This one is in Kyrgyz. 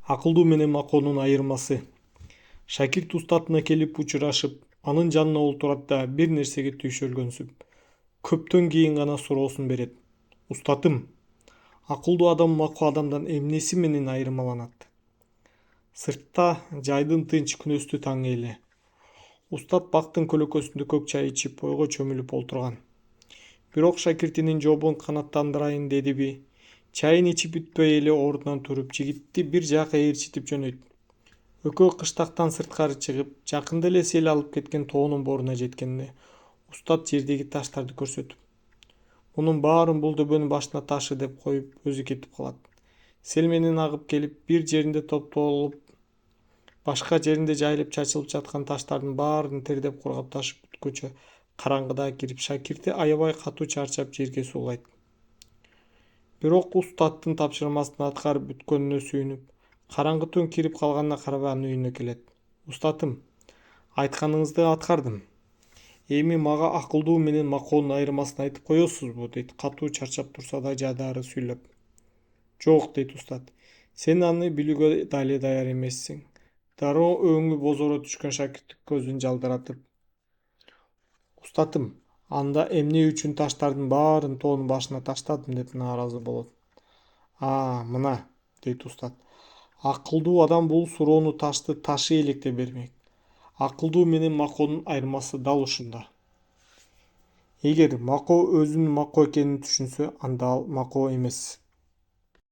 Акылдуу менен макоонун айырмасы. Шакирт устатына келип учурашып, анын жанына олтурат да бир нерсеге түйшөлгөнсүп, көптөн кийин гана суроосун берет. Устатым, акылдуу адам макул адамдан эмнеси менен айырмаланат? Сыртта жайдын тынч күнөстүү таң эле. Устат бактын көлөкөсүндө көк чай ичип, ойго чөмүлүп олтурган. Бирок шакиртинин жообун канааттандырайын дедиби, чайын ичип бүтпөй эле ордунан туруп, жигитти бир жака ээрчитип жөнөйт. Экөө кыштактан сырткары чыгып, жакында эле сел алып кеткен тоонун боруна жеткенде, устат жердеги таштарды көрсөтүп, мунун баарын бул дөбөнүн башына ташы деп коюп, өзү кетип калат. Сел менен агып келип, бир жеринде топтолуп, башка жеринде жайылып чачылып жаткан таштардын баарын тердеп кургап ташып бүткөчө караңгыда кирип, шакирти аябай катуу чарчап жерге суулайт. Бирок устаттын тапшырмасын аткарып бүткөнүнө сүйүнүп, караңгы түн кирип калганына карабай анын үйүнө келет. Устатым, айтканыңызды аткардым. Эми мага акылдуу менен макоонун айырмасын айтып коесузбу? Дейт, катуу чарчап турса да жадары сүйлөп. Жок, дейт устат. Сен аны билүүгө дале даяр эмессиң. Дароо өңү бозоро түшкөн шакирт көзүн жалдыратып. Устатым, анда эмне үчүн таштардын баарын тоонун башына таштадым деп нааразы болот. Мына, дейт устат. Акылдуу адам бул суроону ташты ташы электе бермек. Акылдуу менен макоонун айырмасы дал ушунда. Эгер макоо өзүнүн макоо экенин түшүнсө, анда ал макоо эмес.